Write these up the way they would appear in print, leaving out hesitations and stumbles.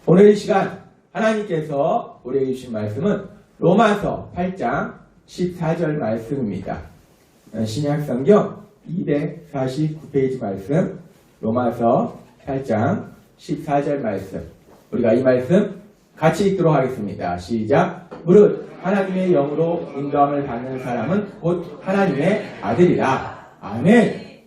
오늘 이 시간 하나님께서 우리에게 주신 말씀은 로마서 8장 14절 말씀입니다. 신약성경 249페이지 말씀, 로마서 8장 14절 말씀. 우리가 이 말씀 같이 읽도록 하겠습니다. 시작. 무릇 하나님의 영으로 인도함을 받는 사람은 곧 하나님의 아들이라. 아멘.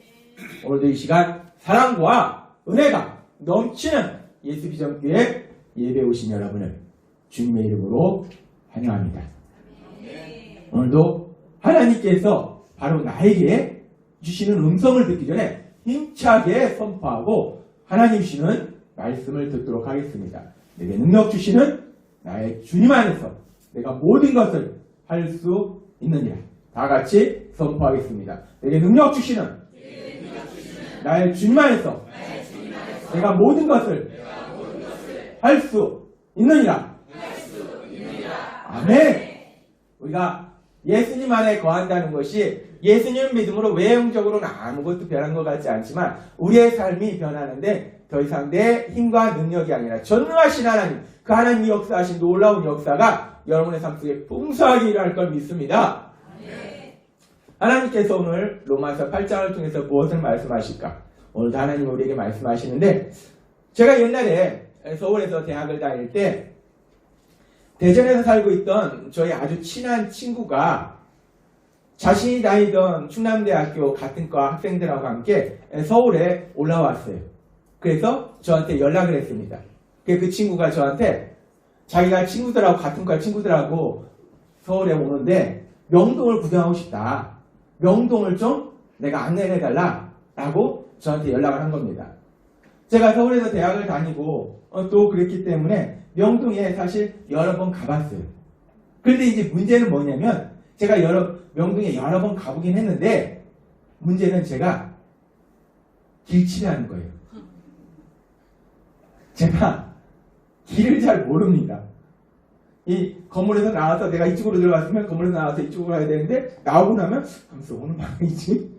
오늘도 이 시간 사랑과 은혜가 넘치는 예수비전교회 예배 오신 여러분을 주님의 이름으로 환영합니다. 오늘도 하나님께서 바로 나에게 주시는 음성을 듣기 전에 힘차게 선포하고 하나님 주시는 말씀을 듣도록 하겠습니다. 내게 능력 주시는 나의 주님 안에서 내가 모든 것을 할 수 있느니라. 다 같이 선포하겠습니다. 내게 능력 주시는 나의 주님 안에서 내가 모든 것을 할 수 있느니라. 아멘. 우리가 예수님 안에 거한다는 것이 예수님 믿음으로 외형적으로는 아무것도 변한 것 같지 않지만 우리의 삶이 변하는데 더 이상 내 힘과 능력이 아니라 전능하신 하나님, 그 하나님이 역사하신 놀라운 역사가 여러분의 삶 속에 풍성하게 일어날 걸 믿습니다. 하나님께서 오늘 로마서 8장을 통해서 무엇을 말씀하실까? 오늘도 하나님 우리에게 말씀하시는데, 제가 옛날에 서울에서 대학을 다닐 때 대전에서 살고 있던 저희 아주 친한 친구가 자신이 다니던 충남대학교 같은 과 학생들하고 함께 서울에 올라왔어요. 그래서 저한테 연락을 했습니다. 그 친구가 저한테 자기가 친구들하고 같은 과 친구들하고 서울에 오는데 명동을 구경하고 싶다. 명동을 좀 내가 안내해달라 라고 저한테 연락을 한 겁니다. 제가 서울에서 대학을 다니고 또 그랬기 때문에 명동에 사실 여러 번 가봤어요. 그런데 이제 문제는 뭐냐면 제가 명동에 여러 번 가보긴 했는데 문제는 제가 길치라는 거예요. 제가 길을 잘 모릅니다. 이 건물에서 나와서 내가 이쪽으로 들어갔으면 건물에서 나와서 이쪽으로 가야 되는데 나오고 나면 하면서 오는 방향이지?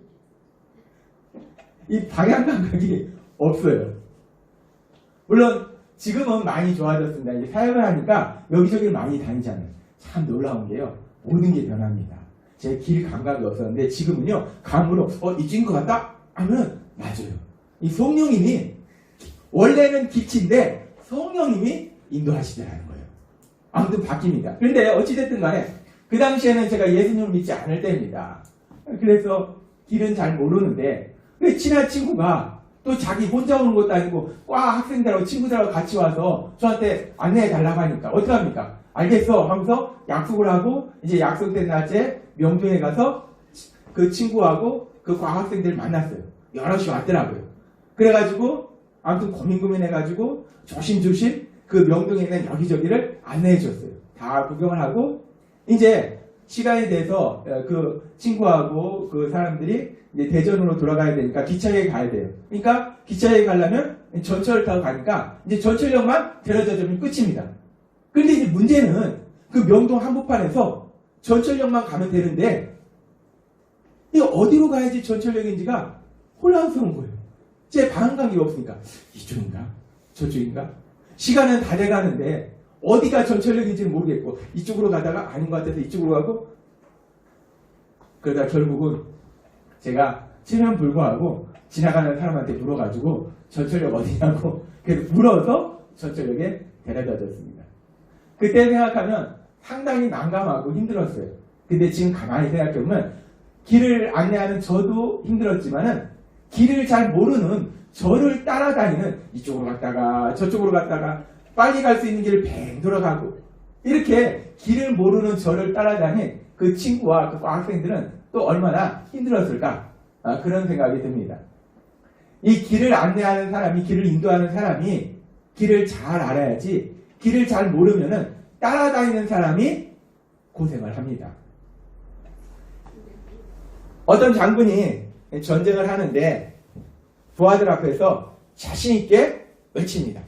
이 방향 감각이 없어요. 물론 지금은 많이 좋아졌습니다. 이제 사역을 하니까 여기저기 많이 다니잖아요. 참 놀라운 게요. 모든 게 변합니다. 제 길 감각이 없었는데 지금은요. 감으로 이쪽인 것 같다? 하면 맞아요. 이 성령님이 원래는 길치인데 성령님이 인도하시더라는 거예요. 아무튼 바뀝니다. 그런데 어찌됐든 간에 그 당시에는 제가 예수님을 믿지 않을 때입니다. 그래서 길은 잘 모르는데 친한 친구가 또 자기 혼자 오는 것도 아니고 과 학생들하고 친구들하고 같이 와서 저한테 안내해 달라고 하니까 어떡합니까? 알겠어 하면서 약속을 하고 이제 약속된 날째 명동에 가서 그 친구하고 그 과 학생들 만났어요. 여럿이 왔더라고요. 그래가지고 아무튼 고민해가지고 조심조심 그 명동에 있는 여기저기를 안내해 줬어요. 다 구경을 하고 이제 시간이 돼서 그 친구하고 그 사람들이 이제 대전으로 돌아가야 되니까 기차역에 가야 돼요. 그러니까 기차역에 가려면 전철을 타고 가니까 이제 전철역만 데려다 주면 끝입니다. 그런데 이제 문제는 그 명동 한복판에서 전철역만 가면 되는데 이거 어디로 가야지 전철역인지가 혼란스러운 거예요. 제 방향감이 없으니까 이쪽인가 저쪽인가 시간은 다 돼가는데 어디가 전철역인지는 모르겠고 이쪽으로 가다가 아닌 것 같아서 이쪽으로 가고 그러다 결국은 제가 치면 불구하고 지나가는 사람한테 물어가지고 전철역 어디냐고 그래서 물어서 전철역에 데려다 줬습니다. 그때 생각하면 상당히 난감하고 힘들었어요. 근데 지금 가만히 생각해보면 길을 안내하는 저도 힘들었지만은 길을 잘 모르는 저를 따라다니는 이쪽으로 갔다가 저쪽으로 갔다가 빨리 갈 수 있는 길을 뱅 돌아가고 이렇게 길을 모르는 저를 따라다닌 그 친구와 그 학생들은 또 얼마나 힘들었을까 그런 생각이 듭니다. 이 길을 안내하는 사람이 길을 인도하는 사람이 길을 잘 알아야지 길을 잘 모르면은 따라다니는 사람이 고생을 합니다. 어떤 장군이 전쟁을 하는데 부하들 앞에서 자신 있게 외칩니다.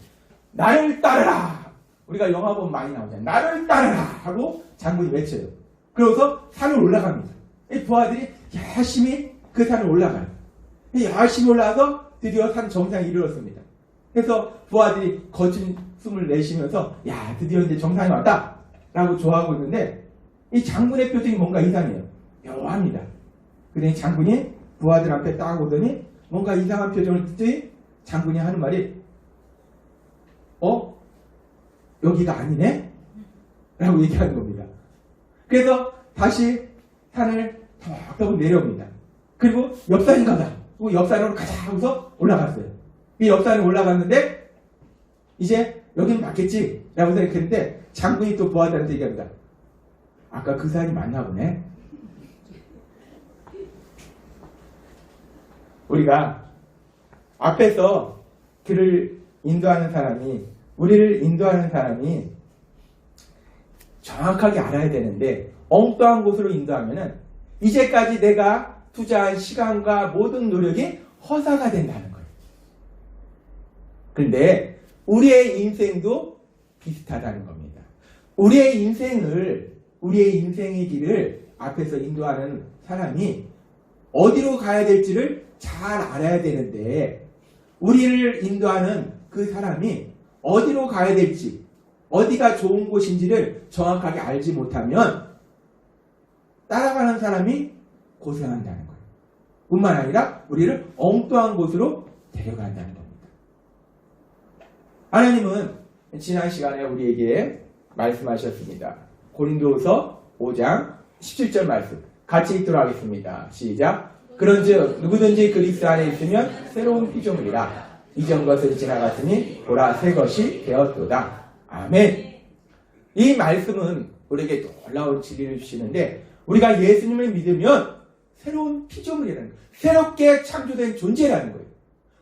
나를 따르라. 우리가 영화 보면 많이 나오잖아요. 나를 따르라 하고 장군이 외쳐요. 그러고서 산을 올라갑니다. 이 부하들이 열심히 그 산을 올라가요. 열심히 올라가서 드디어 산 정상에 이르렀습니다. 그래서 부하들이 거친 숨을 내쉬면서 야 드디어 이제 정상이 왔다 라고 좋아하고 있는데 이 장군의 표정이 뭔가 이상해요. 묘합니다. 그러니 장군이 부하들 앞에 딱 오더니 뭔가 이상한 표정을 듣더니 장군이 하는 말이 여기가 아니네? 라고 얘기하는 겁니다. 그래서 다시 산을 턱턱 내려옵니다. 그리고 옆산인가 보다. 옆산으로 가자 하고서 올라갔어요. 이 옆산에 올라갔는데 이제 여긴 맞겠지 라고 생각했는데 장군이 또 부하들한테 얘기합니다. 아까 그 산이 맞나 보네. 우리가 앞에서 길을 인도하는 사람이 우리를 인도하는 사람이 정확하게 알아야 되는데 엉뚱한 곳으로 인도하면은 이제까지 내가 투자한 시간과 모든 노력이 허사가 된다는 거예요. 그런데 우리의 인생도 비슷하다는 겁니다. 우리의 인생의 길을 앞에서 인도하는 사람이 어디로 가야 될지를 잘 알아야 되는데 우리를 인도하는 그 사람이 어디로 가야 될지 어디가 좋은 곳인지를 정확하게 알지 못하면 따라가는 사람이 고생한다는 거예요. 뿐만 아니라 우리를 엉뚱한 곳으로 데려간다는 겁니다. 하나님은 지난 시간에 우리에게 말씀하셨습니다. 고린도후서 5장 17절 말씀 같이 읽도록 하겠습니다. 시작. 그런즉 누구든지 그리스도 안에 있으면 새로운 피조물이라 이전 것은 지나갔으니 보라 새 것이 되었도다. 아멘. 이 말씀은 우리에게 놀라운 진리를 주시는데 우리가 예수님을 믿으면 새로운 피조물이라는 거예요. 새롭게 창조된 존재라는 거예요.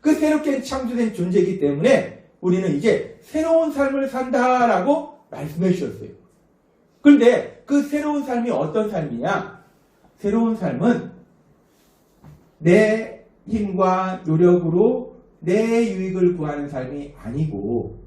그 새롭게 창조된 존재이기 때문에 우리는 이제 새로운 삶을 산다라고 말씀해 주셨어요. 그런데 그 새로운 삶이 어떤 삶이냐? 새로운 삶은 내 힘과 노력으로 내 유익을 구하는 삶이 아니고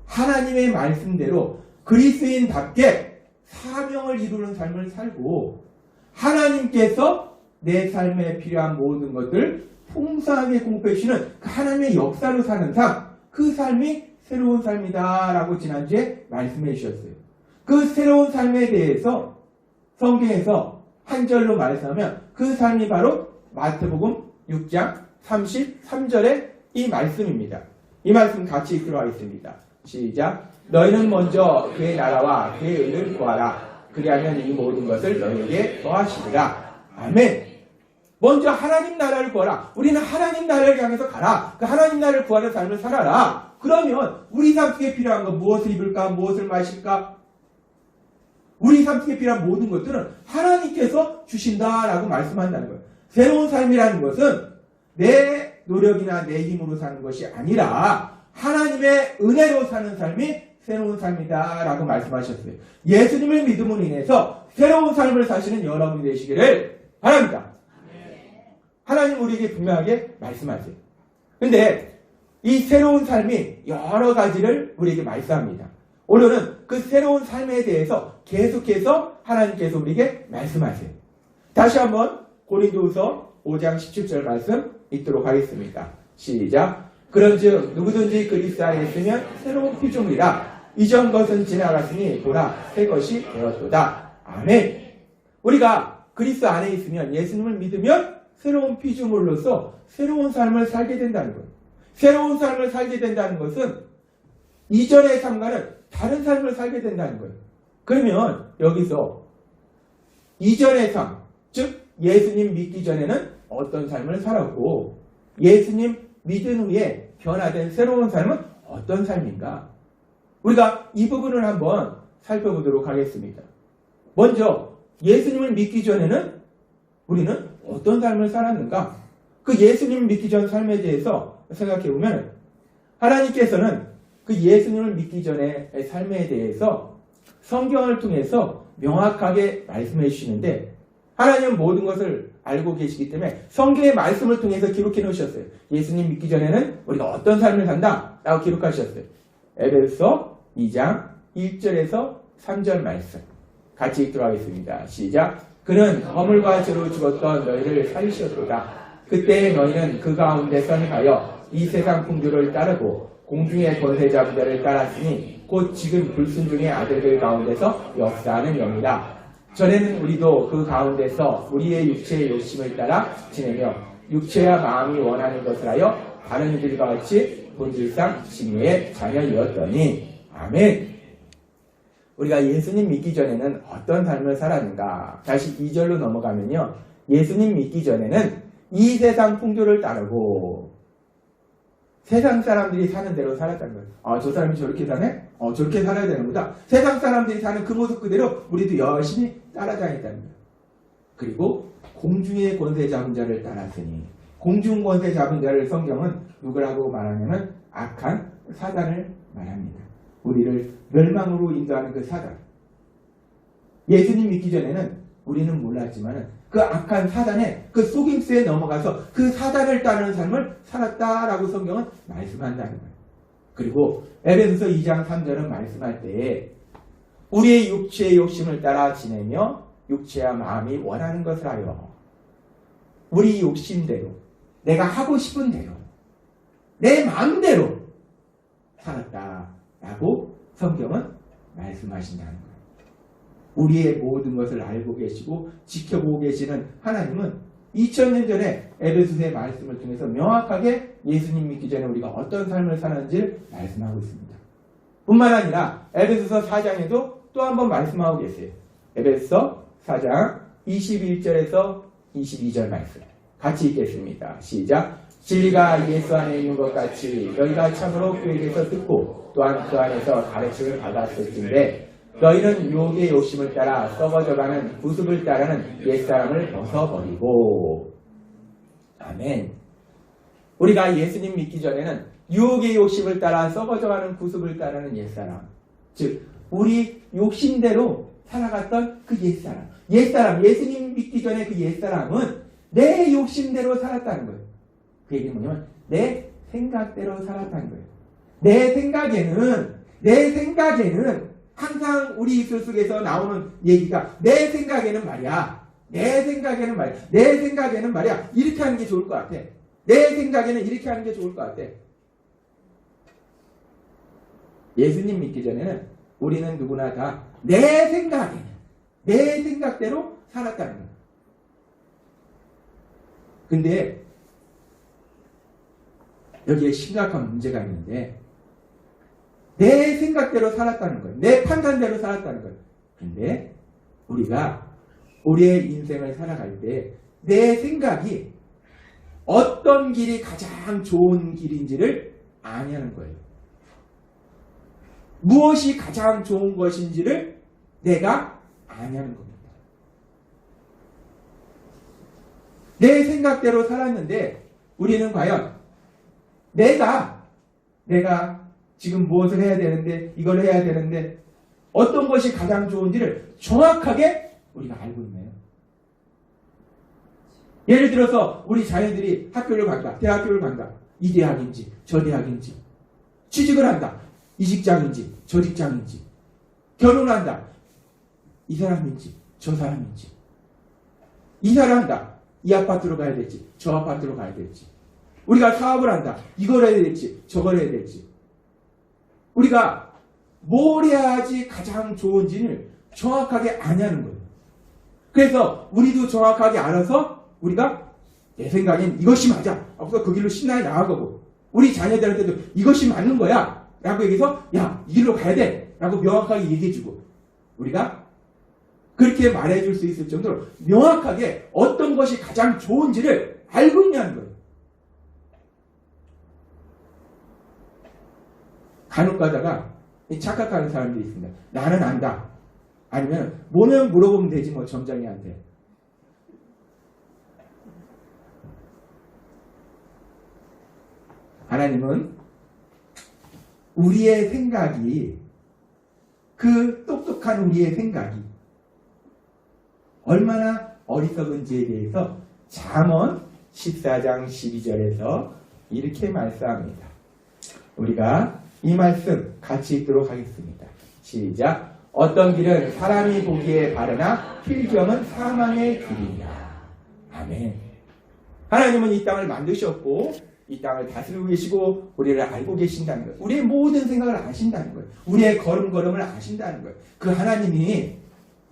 하나님의 말씀대로 그리스도인답게 사명을 이루는 삶을 살고 하나님께서 내 삶에 필요한 모든 것들 풍성하게 공급해 주시는 그 하나님의 역사로 사는 삶, 그 삶이 새로운 삶이다 라고 지난주에 말씀해 주셨어요. 그 새로운 삶에 대해서 성경에서 한 절로 말씀하면 그 삶이 바로 마태복음 6장 33절의 이 말씀입니다. 이 말씀 같이 읽도록 하겠습니다. 시작. 너희는 먼저 그의 나라와 그의 의를 구하라. 그리하면 이 모든 것을 너희에게 더하시리라. 아멘. 먼저 하나님 나라를 구하라. 우리는 하나님 나라를 향해서 가라. 그 하나님 나라를 구하는 삶을 살아라. 그러면 우리 삶 속에 필요한 것 무엇을 입을까? 무엇을 마실까? 우리 삶 속에 필요한 모든 것들은 하나님께서 주신다라고 말씀한다는 거예요. 새로운 삶이라는 것은 내 노력이나 내 힘으로 사는 것이 아니라 하나님의 은혜로 사는 삶이 새로운 삶이다 라고 말씀하셨어요. 예수님을 믿음으로 인해서 새로운 삶을 사시는 여러분이 되시기를 바랍니다. 하나님 우리에게 분명하게 말씀하세요. 근데 이 새로운 삶이 여러 가지를 우리에게 말씀합니다. 오늘은 그 새로운 삶에 대해서 계속해서 하나님께서 우리에게 말씀하세요. 다시 한번 고린도후서 5장 17절 말씀 읽도록 하겠습니다. 시작. 그런즉 누구든지 그리스도 안에 있으면 새로운 피조물이라 이전 것은 지나갔으니 보라 새 것이 되었도다. 아멘. 우리가 그리스도 안에 있으면 예수님을 믿으면 새로운 피조물로서 새로운 삶을 살게 된다는 거예요. 새로운 삶을 살게 된다는 것은 이전의 삶과는 다른 삶을 살게 된다는 거예요. 그러면 여기서 이전의 삶, 즉 예수님 믿기 전에는 어떤 삶을 살았고 예수님 믿은 후에 변화된 새로운 삶은 어떤 삶인가? 우리가 이 부분을 한번 살펴보도록 하겠습니다. 먼저 예수님을 믿기 전에는 우리는 어떤 삶을 살았는가? 그 예수님을 믿기 전 삶에 대해서 생각해보면 하나님께서는 그 예수님을 믿기 전의 삶에 대해서 성경을 통해서 명확하게 말씀해 주시는데 하나님은 모든 것을 알고 계시기 때문에 성경의 말씀을 통해서 기록해 놓으셨어요. 예수님 믿기 전에는 우리가 어떤 삶을 산다 라고 기록하셨어요. 에베소서 2장 1절에서 3절 말씀 같이 읽도록 하겠습니다. 시작. 그는 허물과 죄로 죽었던 너희를 살리셨도다. 그때 너희는 그 가운데 선행하여 이 세상 풍조를 따르고 공중의 권세 잡은 자를 따랐으니 곧 지금 불순종의 아들들 가운데서 역사하는 영이라. 전에는 우리도 그 가운데서 우리의 육체의 욕심을 따라 지내며 육체와 마음이 원하는 것을 하여 다른 이들과 같이 본질상 진노의 자녀이었더니. 아멘. 우리가 예수님 믿기 전에는 어떤 삶을 살았는가? 다시 2절로 넘어가면요. 예수님 믿기 전에는 이 세상 풍조를 따르고 세상 사람들이 사는 대로 살았다는 거예요. 아, 저 사람이 저렇게 사네? 저렇게 살아야 되는구나. 세상 사람들이 사는 그 모습 그대로 우리도 열심히 따라다녔다는 거예요. 그리고 공중의 권세 잡은 자를 따랐으니, 공중 권세 잡은 자를 성경은 누구라고 말하냐면 악한 사단을 말합니다. 우리를 멸망으로 인도하는 그 사단. 예수님 믿기 전에는 우리는 몰랐지만 그 악한 사단의 그 속임수에 넘어가서 그 사단을 따르는 삶을 살았다라고 성경은 말씀한다는 거예요. 그리고 에베소서 2장 3절은 말씀할 때에 우리의 육체의 욕심을 따라 지내며 육체와 마음이 원하는 것을 하여, 우리 욕심대로, 내가 하고 싶은 대로, 내 마음대로 살았다라고 성경은 말씀하신다는 거예요. 우리의 모든 것을 알고 계시고 지켜보고 계시는 하나님은 2000년 전에 에베소서의 말씀을 통해서 명확하게 예수님 믿기 전에 우리가 어떤 삶을 살았는지를 말씀하고 있습니다. 뿐만 아니라 에베소서 4장에도 또 한 번 말씀하고 계세요. 에베소서 4장 21절에서 22절 말씀 같이 읽겠습니다. 시작. 진리가 예수 안에 있는 것 같이 너희가 참으로 그에게서 듣고 또한 그 안에서 가르침을 받았을진데 너희는 유혹의 욕심을 따라 썩어져가는 구습을 따르는 옛사람을 벗어버리고. 아멘. 우리가 예수님 믿기 전에는 유혹의 욕심을 따라 썩어져가는 구습을 따르는 옛사람, 즉 우리 욕심대로 살아갔던 그 옛사람, 예수님 믿기 전에 그 옛사람은 내 욕심대로 살았다는 거예요. 그 얘기는 뭐냐면 내 생각대로 살았다는 거예요. 내 생각에는 항상 우리 입술 속에서 나오는 얘기가 내 생각에는 말이야 이렇게 하는 게 좋을 것 같아. 내 생각에는 이렇게 하는 게 좋을 것 같아. 예수님 믿기 전에는 우리는 누구나 다 내 생각대로 살았다는 거야. 근데 여기에 심각한 문제가 있는데 내 생각대로 살았다는 거예요. 내 판단대로 살았다는 거예요. 근데 우리가 우리의 인생을 살아갈 때 내 생각이 어떤 길이 가장 좋은 길인지를 아냐는 거예요. 무엇이 가장 좋은 것인지를 내가 아냐는 겁니다. 내 생각대로 살았는데 우리는 과연 내가 지금 무엇을 해야 되는데, 이걸 해야 되는데 어떤 것이 가장 좋은지를 정확하게 우리가 알고 있나요? 예를 들어서 우리 자녀들이 학교를 간다, 대학교를 간다. 이 대학인지 저 대학인지, 취직을 한다, 이 직장인지 저 직장인지, 결혼한다, 이 사람인지 저 사람인지, 이사를 한다, 이 아파트로 가야 될지 저 아파트로 가야 될지, 우리가 사업을 한다, 이걸 해야 될지 저걸 해야 될지, 우리가 뭘 해야지 가장 좋은지를 정확하게 아냐는 거예요. 그래서 우리도 정확하게 알아서 우리가 내 생각엔 이것이 맞아 하고서 그 길로 신나게 나아가고, 우리 자녀들한테도 이것이 맞는 거야 라고 얘기해서 야, 이 길로 가야 돼 라고 명확하게 얘기해주고, 우리가 그렇게 말해줄 수 있을 정도로 명확하게 어떤 것이 가장 좋은지를 알고 있냐는 거예요. 간혹 가다가 착각하는 사람들이 있습니다. 나는 안다. 아니면 뭐면 물어보면 되지 뭐 점장이한테. 하나님은 우리의 생각이, 그 똑똑한 우리의 생각이 얼마나 어리석은지에 대해서 잠언 14장 12절에서 이렇게 말씀합니다. 우리가 이 말씀 같이 읽도록 하겠습니다. 시작. 어떤 길은 사람이 보기에 바르나 필경은 사망의 길이니라. 아멘. 하나님은 이 땅을 만드셨고 이 땅을 다스리고 계시고 우리를 알고 계신다는 거예요. 우리의 모든 생각을 아신다는 거예요. 우리의 걸음걸음을 아신다는 거예요. 그 하나님이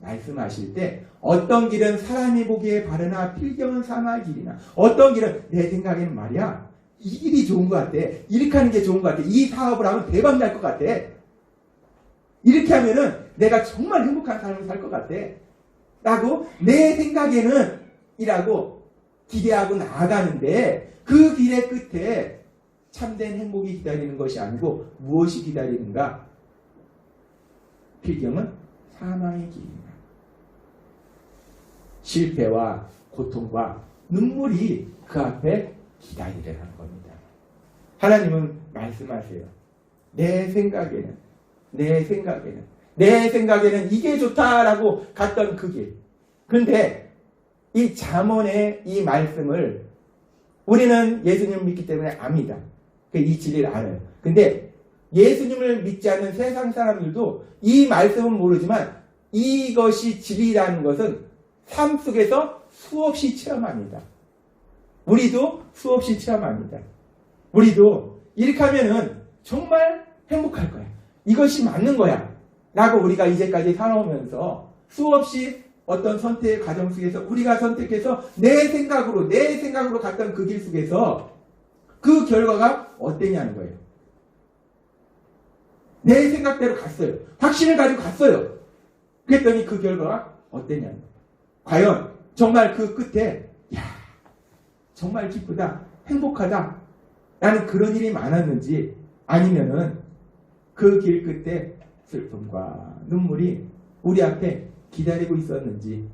말씀하실 때 어떤 길은 사람이 보기에 바르나 필경은 사마의 길이나, 어떤 길은 내 생각에는 말이야 이 길이 좋은 것 같아, 이렇게 하는 게 좋은 것 같아, 이 사업을 하면 대박 날 것 같아, 이렇게 하면은 내가 정말 행복한 삶을 살 것 같아 라고 내 생각에는 이라고 기대하고 나아가는데, 그 길의 끝에 참된 행복이 기다리는 것이 아니고 무엇이 기다리는가? 필경은 사망의 길입니다. 실패와 고통과 눈물이 그 앞에 기다리려는 겁니다. 하나님은 말씀하세요. 내 생각에는 이게 좋다라고 갔던 그 길. 그런데 이 잠언의 이 말씀을 우리는 예수님을 믿기 때문에 압니다. 이 진리를 알아요. 근데 예수님을 믿지 않는 세상 사람들도 이 말씀은 모르지만 이것이 진리라는 것은 삶 속에서 수없이 체험합니다. 우리도 수없이 체험합니다. 우리도 이렇게 하면은 정말 행복할 거야, 이것이 맞는 거야 라고 우리가 이제까지 살아오면서 수없이 어떤 선택의 과정 속에서 우리가 선택해서 내 생각으로 갔던 그 길 속에서 그 결과가 어땠냐는 거예요. 내 생각대로 갔어요. 확신을 가지고 갔어요. 그랬더니 그 결과가 어땠냐는 거예요. 과연 정말 그 끝에 야 정말 기쁘다, 행복하다 라는 그런 일이 많았는지, 아니면은 그 길 끝에 슬픔과 눈물이 우리 앞에 기다리고 있었는지.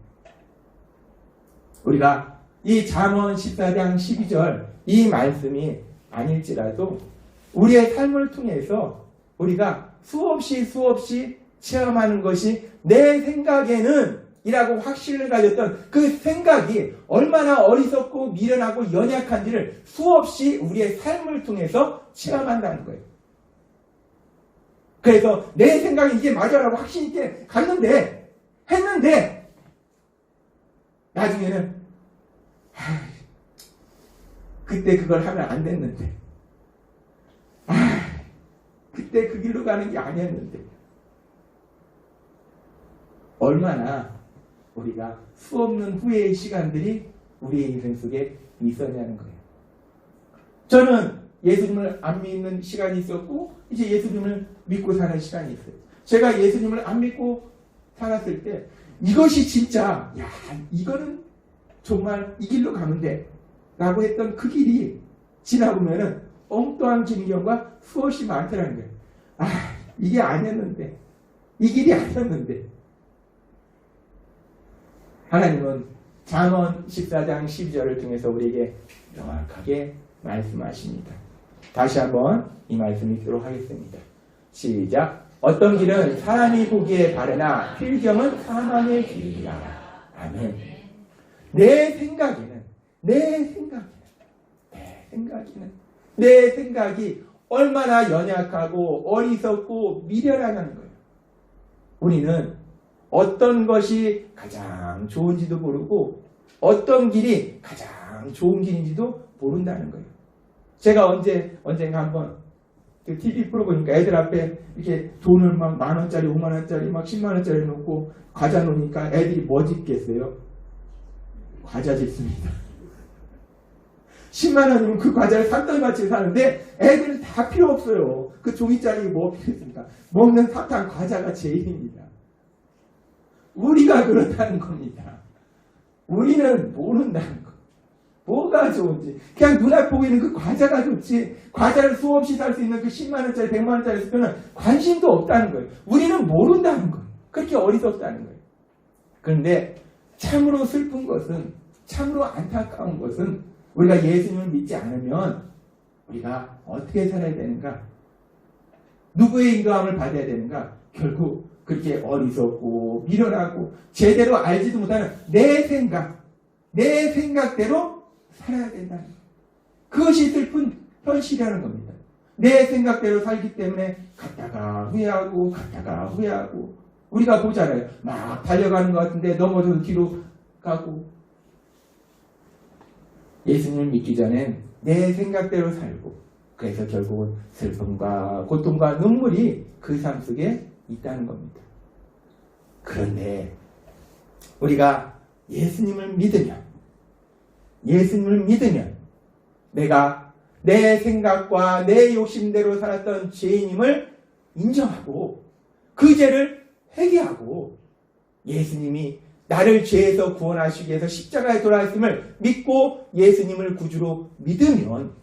우리가 이 잠언 14장 12절 이 말씀이 아닐지라도 우리의 삶을 통해서 우리가 수없이 체험하는 것이 내 생각에는 이라고 확신을 가졌던 그 생각이 얼마나 어리석고 미련하고 연약한지를 수없이 우리의 삶을 통해서 체험한다는 거예요. 그래서 내 생각이 이게 맞아라고 확신 있게 했는데 나중에는 그때 그걸 하면 안 됐는데, 그때 그 길로 가는 게 아니었는데, 얼마나 우리가 수없는 후회의 시간들이 우리의 인생 속에 있었냐는 거예요. 저는 예수님을 안 믿는 시간이 있었고 이제 예수님을 믿고 사는 시간이 있어요. 제가 예수님을 안 믿고 살았을 때 이것이 진짜 이거는 정말 이 길로 가면 돼 라고 했던 그 길이 지나보면은 엉뚱한 진경과 수없이 많더라는 거예요. 이게 아니었는데, 이 길이 아니었는데. 하나님은 잠언 14장 12절을 통해서 우리에게 명확하게 말씀하십니다. 다시 한번 이 말씀 읽도록 하겠습니다. 시작. 어떤 길은 사람이 보기에 바르나 필경은 사망의 길이라. 아멘. 내 생각이 얼마나 연약하고 어리석고 미련하다는 거예요. 우리는 어떤 것이 가장 좋은지도 모르고 어떤 길이 가장 좋은 길인지도 모른다는 거예요. 제가 언젠가 한번 그 TV 프로 보니까 애들 앞에 이렇게 돈을 막 10,000원짜리, 50,000원짜리, 막 100,000원짜리 놓고 과자 놓으니까 애들이 뭐 집겠어요? 과자 집습니다. 10만원이면 그 과자를 산더미같이 사는데 애들은 다 필요 없어요. 그 종이짜리 뭐 필요했습니까? 먹는 사탕 과자가 제일입니다. 우리가 그렇다는 겁니다. 우리는 모른다는 거. 뭐가 좋은지. 그냥 눈앞에 보이는 그 과자가 좋지, 과자를 수없이 살 수 있는 그 10만원짜리, 100만원짜리 스표는 관심도 없다는 거예요. 우리는 모른다는 거예요. 그렇게 어리석다는 거예요. 그런데 참으로 슬픈 것은, 참으로 안타까운 것은 우리가 예수님을 믿지 않으면 우리가 어떻게 살아야 되는가? 누구의 인도함을 받아야 되는가? 결국 그렇게 어리석고 미련하고 제대로 알지도 못하는 내 생각대로 살아야 된다는 거예요. 그것이 슬픈 현실이라는 겁니다. 내 생각대로 살기 때문에 갔다가 후회하고 우리가 보잖아요. 막 달려가는 것 같은데 넘어져서 뒤로 가고. 예수님을 믿기 전엔 내 생각대로 살고, 그래서 결국은 슬픔과 고통과 눈물이 그 삶 속에 있다는 겁니다. 그런데 우리가 예수님을 믿으면 내가 내 생각과 내 욕심대로 살았던 죄인임을 인정하고 그 죄를 회개하고 예수님이 나를 죄에서 구원하시기 위해서 십자가에 돌아왔음을 믿고 예수님을 구주로 믿으면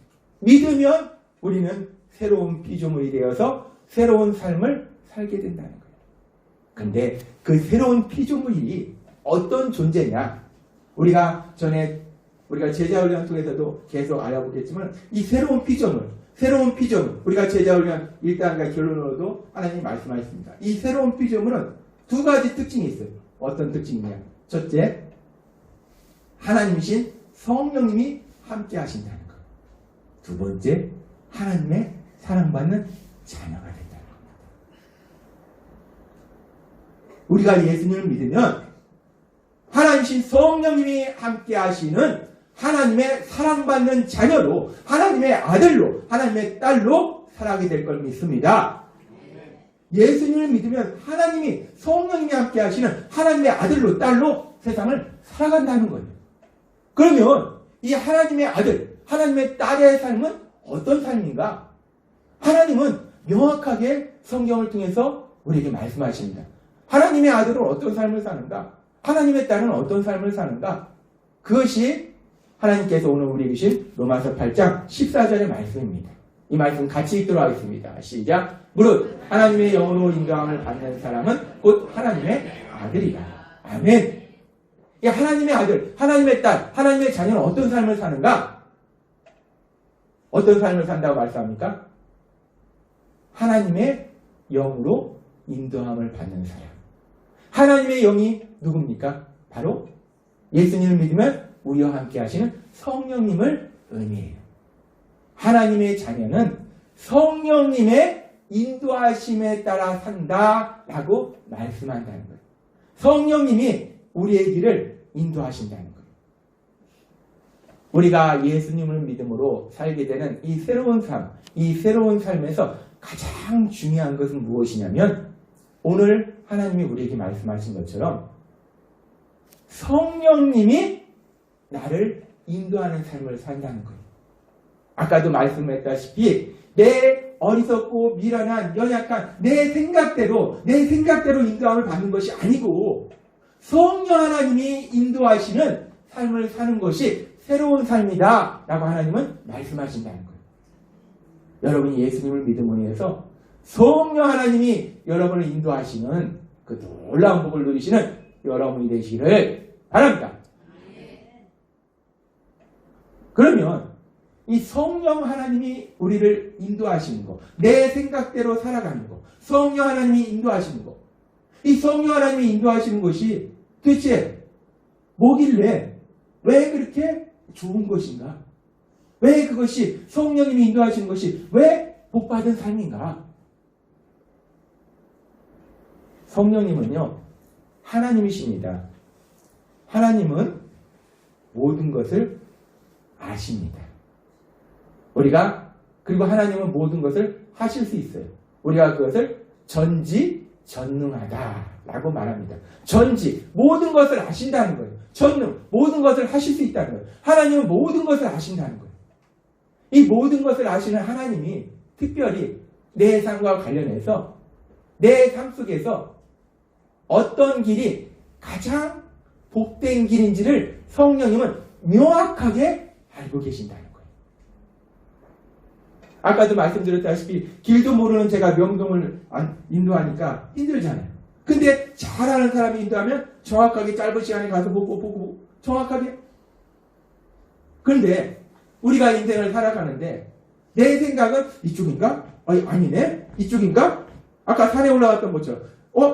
우리는 새로운 피조물이 되어서 새로운 삶을 살게 된다는 거예요. 근데 그 새로운 피조물이 어떤 존재냐? 우리가 제자훈련 통해서도 계속 알아보겠지만 이 새로운 피조물, 우리가 제자훈련 1단과 결론으로도 하나님이 말씀하셨습니다. 이 새로운 피조물은 두 가지 특징이 있어요. 어떤 특징이냐? 첫째, 하나님이신 성령님이 함께 하신다는 것. 두 번째, 하나님의 사랑받는 자녀가 된다는 겁니다. 우리가 예수님을 믿으면 하나님이신 성령님이 함께 하시는 하나님의 사랑받는 자녀로, 하나님의 아들로, 하나님의 딸로 살아가게 될 걸 믿습니다. 예수님을 믿으면 하나님이, 성령님이 함께 하시는 하나님의 아들로, 딸로 세상을 살아간다는 거예요. 그러면 이 하나님의 아들, 하나님의 딸의 삶은 어떤 삶인가? 하나님은 명확하게 성경을 통해서 우리에게 말씀하십니다. 하나님의 아들은 어떤 삶을 사는가? 하나님의 딸은 어떤 삶을 사는가? 그것이 하나님께서 오늘 우리에게 주신 로마서 8장 14절의 말씀입니다. 이 말씀 같이 읽도록 하겠습니다. 시작. 무릇 하나님의 영으로 인도함을 받는 사람은 곧 하나님의 아들이라. 아멘. 이 하나님의 아들, 하나님의 딸, 하나님의 자녀는 어떤 삶을 사는가? 어떤 삶을 산다고 말씀합니까? 하나님의 영으로 인도함을 받는 사람. 하나님의 영이 누굽니까? 바로 예수님을 믿으면 우리와 함께 하시는 성령님을 의미해요. 하나님의 자녀는 성령님의 인도하심에 따라 산다라고 말씀한다는 거예요. 성령님이 우리의 길을 인도하신다는 거예요. 우리가 예수님을 믿음으로 살게 되는 이 새로운 삶, 이 새로운 삶에서 가장 중요한 것은 무엇이냐면 오늘 하나님이 우리에게 말씀하신 것처럼 성령님이 나를 인도하는 삶을 산다는 거예요. 아까도 말씀했다시피 내 어리석고 미련한 연약한 내 생각대로 인도함을 받는 것이 아니고 성령 하나님이 인도하시는 삶을 사는 것이 새로운 삶이다 라고 하나님은 말씀하신다는 거예요. 여러분이 예수님을 믿음으로 인해서 성령 하나님이 여러분을 인도하시는 그 놀라운 복을 누리시는 여러분이 되시기를 바랍니다. 그러면 이 성령 하나님이 우리를 인도하시는 거, 내 생각대로 살아가는 거, 성령 하나님이 인도하시는 거, 이 성령 하나님이 인도하시는 것이 도대체 뭐길래 왜 그렇게 좋은 것인가? 왜 그것이 성령님이 인도하시는 것이 왜 복받은 삶인가? 성령님은요, 하나님이십니다. 하나님은 모든 것을 아십니다. 그리고 하나님은 모든 것을 하실 수 있어요. 우리가 그것을 전지전능하다라고 말합니다. 모든 것을 아신다는 거예요. 전능, 모든 것을 하실 수 있다는 거예요. 하나님은 모든 것을 아신다는 거예요. 이 모든 것을 아시는 하나님이 특별히 내 삶과 관련해서 내 삶 속에서 어떤 길이 가장 복된 길인지를 성령님은 명확하게 알고 계신다는 거예요. 아까도 말씀드렸다시피 길도 모르는 제가 명동을 인도하니까 힘들잖아요. 근데 잘 아는 사람이 인도하면 정확하게 짧은 시간에 가서 보고 정확하게. 그런데 우리가 인생을 살아가는데 내 생각은 이쪽인가? 아니네? 이쪽인가? 아까 산에 올라갔던 것처럼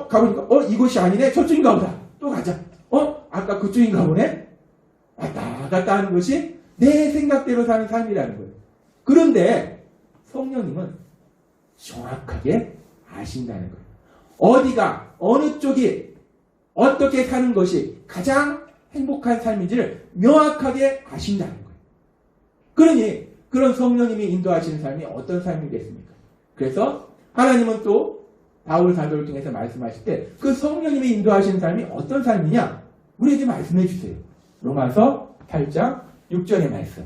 가보니까 이곳이 아니네? 저쪽인가 보다. 또 가자. 아까 그쪽인가 보네? 왔다 갔다 하는 것이 내 생각대로 사는 삶이라는 거예요. 그런데 성령님은 정확하게 아신다는 거예요. 어디가, 어느 쪽이, 어떻게 사는 것이 가장 행복한 삶인지를 명확하게 아신다는 거예요. 그러니 그런 성령님이 인도하시는 삶이 어떤 삶이겠습니까? 그래서 하나님은 또 바울 사도를 통해서 말씀하실 때 그 성령님이 인도하시는 삶이 어떤 삶이냐? 우리에게 말씀해 주세요. 로마서 8장 6절의 말씀.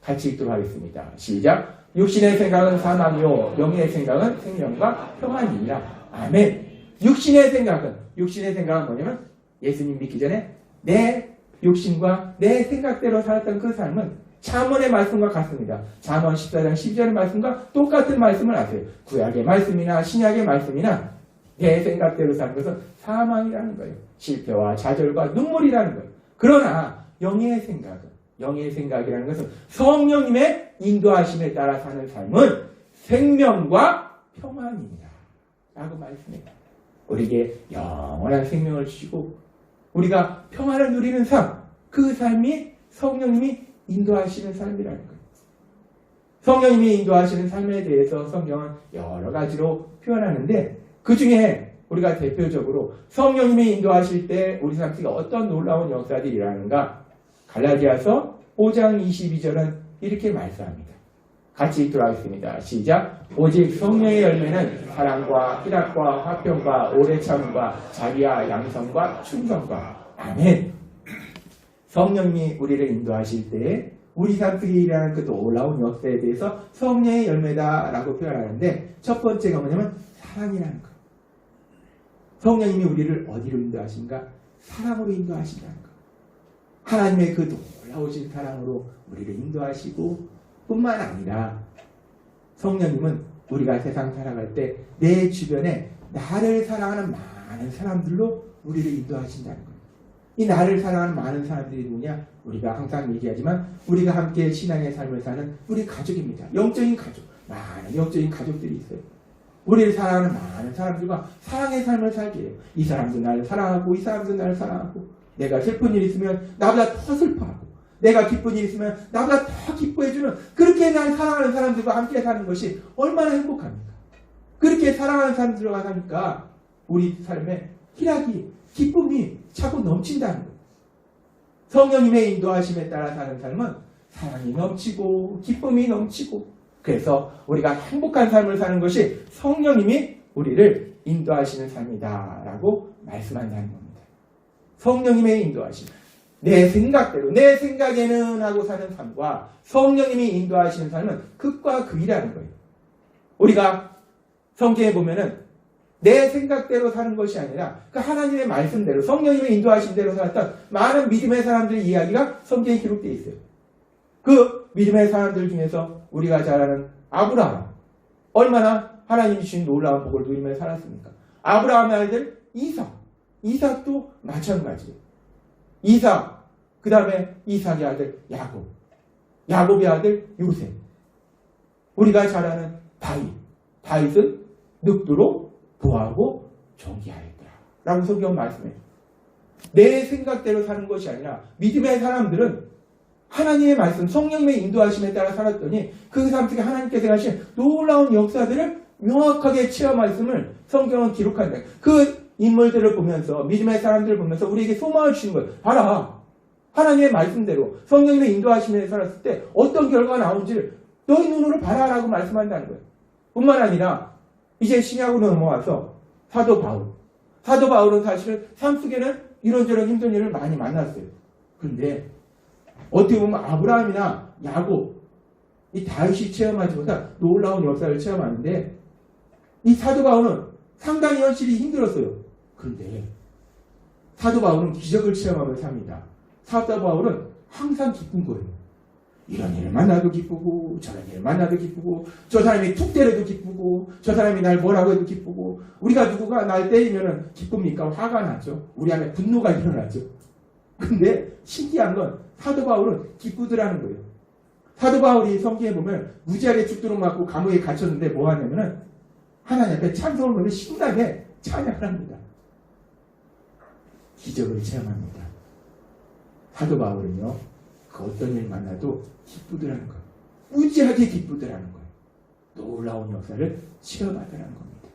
같이 읽도록 하겠습니다. 시작. 육신의 생각은 사망이요 영의 생각은 생명과 평안이니라. 아멘. 육신의 생각은 뭐냐면 예수님 믿기 전에 내 욕심과 내 생각대로 살았던 그 삶은 잠언의 말씀과 같습니다. 잠언 14장 12절의 말씀과 똑같은 말씀을 하세요. 구약의 말씀이나 신약의 말씀이나 내 생각대로 사는 것은 사망이라는 거예요. 실패와 좌절과 눈물이라는 거예요. 그러나 영의 생각이라는 것은 성령님의 인도하심에 따라 사는 삶은 생명과 평안입니다. 라고 말씀해요. 우리에게 영원한 생명을 주시고 우리가 평안을 누리는 삶, 그 삶이 성령님이 인도하시는 삶이라는 거예요. 성령님이 인도하시는 삶에 대해서 성경은 여러 가지로 표현하는데 그 중에 우리가 대표적으로 성령님이 인도하실 때 우리 삶 속에 어떤 놀라운 역사들이 일어나는가? 갈라디아서 5장 22절은 이렇게 말씀합니다. 같이 읽도록 하겠습니다. 시작. 오직 성령의 열매는 사랑과 희락과 화평과 오래 참음과 자비와 양성과 충성과 아멘. 성령님이 우리를 인도하실 때 우리 삶 속에 일어나는 그 놀라운 역사에 대해서 성령의 열매다라고 표현하는데 첫 번째가 뭐냐면 사랑이라는 것. 성령님이 우리를 어디로 인도하신가? 사랑으로 인도하신다는 것. 하나님의 그 놀라우신 사랑으로 우리를 인도하시고 뿐만 아니라 성령님은 우리가 세상 살아갈 때 내 주변에 나를 사랑하는 많은 사람들로 우리를 인도하신다는 거예요. 이 나를 사랑하는 많은 사람들이 누구냐? 우리가 항상 얘기하지만 우리가 함께 신앙의 삶을 사는 우리 가족입니다. 영적인 가족. 많은 영적인 가족들이 있어요. 우리를 사랑하는 많은 사람들과 사랑의 삶을 살게 해요. 이 사람도 나를 사랑하고 이 사람도 나를 사랑하고 내가 슬픈 일 있으면 나보다 더 슬퍼하고 내가 기쁜 일 있으면 나보다 더 기뻐해주는 그렇게 날 사랑하는 사람들과 함께 사는 것이 얼마나 행복합니까? 그렇게 사랑하는 사람들과 사니까 우리 삶에 희락이 기쁨이 차고 넘친다는 거예요. 성령님의 인도하심에 따라 사는 삶은 사랑이 넘치고 기쁨이 넘치고 그래서 우리가 행복한 삶을 사는 것이 성령님이 우리를 인도하시는 삶이다 라고 말씀한다는 겁니다. 성령님의 인도하심. 내 생각대로 내 생각에는 하고 사는 삶과 성령님이 인도하시는 삶은 극과 극이라는 거예요. 우리가 성경에 보면은 내 생각대로 사는 것이 아니라 그 하나님의 말씀대로 성령님의 인도하신 대로 살았던 많은 믿음의 사람들의 이야기가 성경에 기록되어 있어요. 그 믿음의 사람들 중에서 우리가 잘 아는 아브라함 얼마나 하나님이 주신 놀라운 복을 누리며 살았습니까? 아브라함의 아들 이삭도 마찬가지예요. 이삭, 그 다음에 이삭의 아들 야곱의 아들 요셉, 우리가 잘 아는 다윗은 늙도록 보하고 존귀하였더라 라고 성경 말씀해요. 내 생각대로 사는 것이 아니라 믿음의 사람들은 하나님의 말씀, 성령님의 인도하심에 따라 살았더니 그 삶 속에 하나님께서 하신 놀라운 역사들을 명확하게 체험하였음을 성경은 기록한다. 그 인물들을 보면서 믿음의 사람들을 보면서 우리에게 소망을 주신 거예요. 봐라. 하나님의 말씀대로 성령님의 인도하심에 살았을 때 어떤 결과가 나온지를 너희 눈으로 봐라라고 말씀한다는 거예요. 뿐만 아니라 이제 신약으로 넘어와서 사도 바울은 사실은 삶 속에는 이런저런 힘든 일을 많이 만났어요. 그런데 어떻게 보면 아브라함이나 야곱, 이 다윗이 체험하지 못한 놀라운 역사를 체험하는데 이 사도 바울은 상당히 현실이 힘들었어요. 그런데 사도 바울은 기적을 체험하면서 삽니다. 사도 바울은 항상 기쁜 거예요. 이런 일을 만나도 기쁘고 저런 일을 만나도 기쁘고 저 사람이 툭 때려도 기쁘고 저 사람이 날 뭐라고 해도 기쁘고 우리가 누구가 날 때리면 기쁩니까? 화가 나죠. 우리 안에 분노가 일어나죠. 근데 신기한 건 사도 바울은 기쁘더라는 거예요. 사도 바울이 성경에 보면 무지하게 죽도록 맞고 감옥에 갇혔는데 뭐 하냐면은 하나님 앞에 찬송을 부르며 신나게 찬양을 합니다. 기적을 체험합니다. 사도 바울은요, 그 어떤 일 만나도 기쁘더라는 거예요. 무지하게 기쁘더라는 거예요. 놀라운 역사를 체험하더라는 겁니다.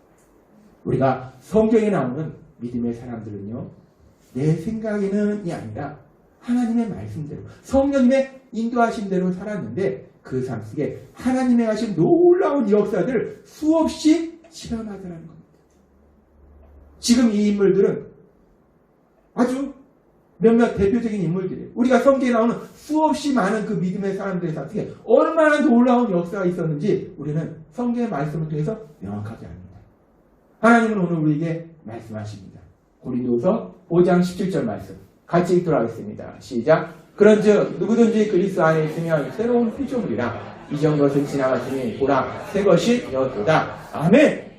우리가 성경에 나오는 믿음의 사람들은요, 내 생각에는이 아니라 하나님의 말씀대로 성령님의 인도하신 대로 살았는데 그 삶 속에 하나님의 하신 놀라운 역사들을 수없이 체험하더라는 겁니다. 지금 이 인물들은 아주 몇몇 대표적인 인물들이에요. 우리가 성경에 나오는 수없이 많은 그 믿음의 사람들의 삶 속에 얼마나 놀라운 역사가 있었는지 우리는 성경의 말씀을 통해서 명확하게 압니다. 하나님은 오늘 우리에게 말씀하십니다. 고린도서 5장 17절 말씀 같이 읽도록 하겠습니다. 시작. 그런즉 누구든지 그리스도 안에 있으면 새로운 피조물이라 이전 것은 지나갔으니 보라 새 것이 되었도다. 아멘.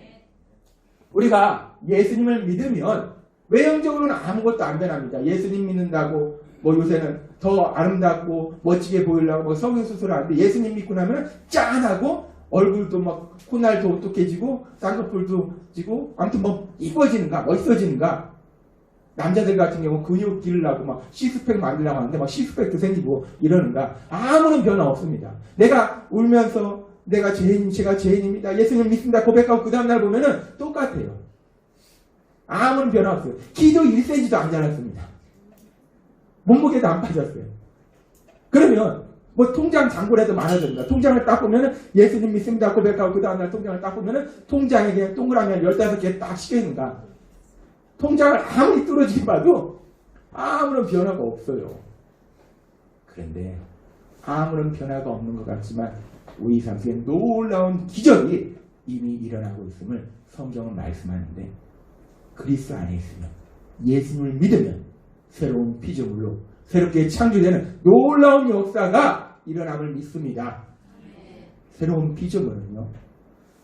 우리가 예수님을 믿으면 외형적으로는 아무것도 안 변합니다. 예수님 믿는다고 뭐 요새는 더 아름답고 멋지게 보이려고 뭐 성형수술을 하는데 예수님 믿고 나면 짠하고 얼굴도 막 콧날도 오똑해지고 쌍꺼풀도 지고 아무튼 뭐 이뻐지는가 멋있어지는가. 남자들 같은 경우 근육 기르려고 막 시스팩 만들려고 하는데 막 시스팩도 생기고 이러는가. 아무런 변화 없습니다. 내가 울면서 제가 죄인입니다. 예수님 믿습니다. 고백하고 그 다음날 보면은 똑같아요. 아무런 변화 없어요. 키도 1cm도 안 자랐습니다. 몸무게도 안 빠졌어요. 그러면 뭐 통장 잔고라도 많아집니다. 통장을 딱 보면은 예수님 믿습니다. 고백하고 그 다음날 통장을 딱 보면은 통장에 그냥 동그라미 한 15개 딱 시켜있는가. 통장을 아무리 뚫어지게 봐도 아무런 변화가 없어요. 그런데 아무런 변화가 없는 것 같지만 우리 삶 속에 놀라운 기적이 이미 일어나고 있음을 성경은 말씀하는데 그리스도 안에 있으면 예수님을 믿으면 새로운 피조물로 새롭게 창조되는 놀라운 역사가 일어남을 믿습니다. 새로운 피조물은요.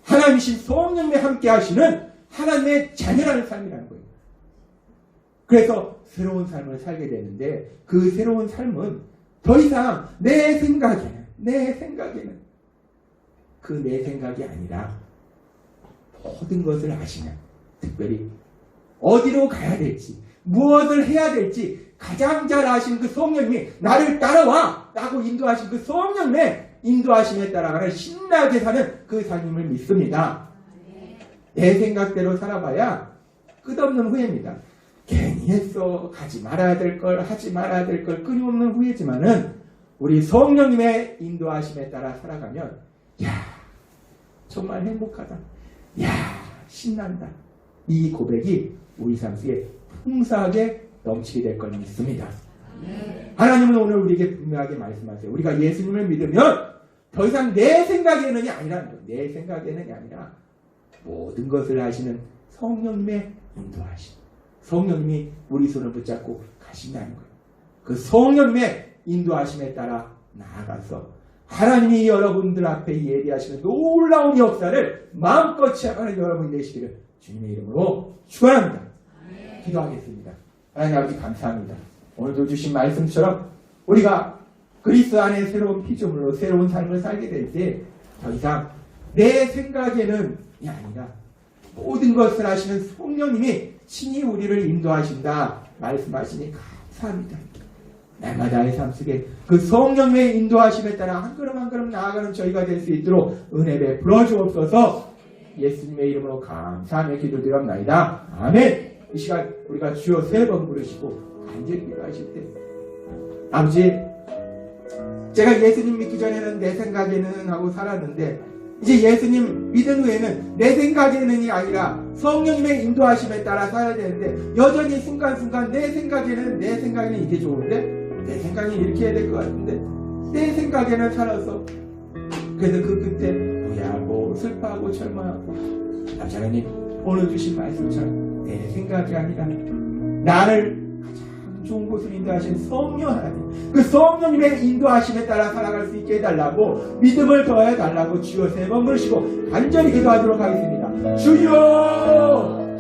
하나님이신 성령님이 함께 하시는 하나님의 자녀라는 삶이라는 거예요. 그래서 새로운 삶을 살게 되는데 그 새로운 삶은 더 이상 내 생각에는 그 내 생각이 아니라 모든 것을 아시는 특별히 어디로 가야 될지 무엇을 해야 될지 가장 잘 아시는 그 성령님이 나를 따라와 라고 인도하신 그 성령님의 인도하심에 따라가는 신나게 사는 그 삶임을 믿습니다. 내 생각대로 살아봐야 끝없는 후회입니다. 괜히 했어. 하지 말아야 될 걸 끊임없는 후회지만은 우리 성령님의 인도하심에 따라 살아가면 야 정말 행복하다. 야 신난다. 이 고백이 우리 삶 속에 풍성하게 넘치게 될 걸 믿습니다. 하나님은 오늘 우리에게 분명하게 말씀하세요. 우리가 예수님을 믿으면 더 이상 내 생각에는이 아니라는 거예요. 내 생각에는이 아니라 모든 것을 하시는 성령님의 인도하심. 성령님이 우리 손을 붙잡고 가신다는 거예요. 그 성령님의 인도하심에 따라 나아가서 하나님이 여러분들 앞에 예비하시는 놀라운 역사를 마음껏 체험하는 여러분이 되시기를 주님의 이름으로 축원합니다. 기도하겠습니다. 하나님 아버지 감사합니다. 오늘도 주신 말씀처럼 우리가 그리스도 안에 새로운 피조물로 새로운 삶을 살게 될 때 더 이상 내 생각에는 이 아니라 모든 것을 하시는 성령님이 친히 우리를 인도하신다 말씀하시니 감사합니다. 날마다의 삶 속에 그 성령의 인도하심에 따라 한 걸음 한 걸음 나아가는 저희가 될 수 있도록 은혜 베풀어 주옵소서. 예수님의 이름으로 감사하며 기도드립나이다. 아멘. 이 시간 우리가 주여 3번 부르시고 간절히 기도하실 때 아버지 제가 예수님 믿기 전에는 내 생각에는 하고 살았는데 이제 예수님 믿은 후에는 내 생각에는이 아니라 성령님의 인도하심에 따라 살아야 되는데 여전히 순간순간 내 생각에는 이게 좋은데 내 생각이 이렇게 해야 될 것 같은데 내 생각에는 살아서 그래서 그 끝에 뭐야 슬퍼하고 절망하고 하나님 오늘 주신 말씀처럼 내 생각이 아니라 나를 가장 좋은 곳을 인도하신 성령 하나님 그 성령님의 인도하심에 따라 살아갈 수 있게 해달라고 믿음을 더해달라고 주여 3번 부르시고 간절히 기도하도록 하겠습니다. 주여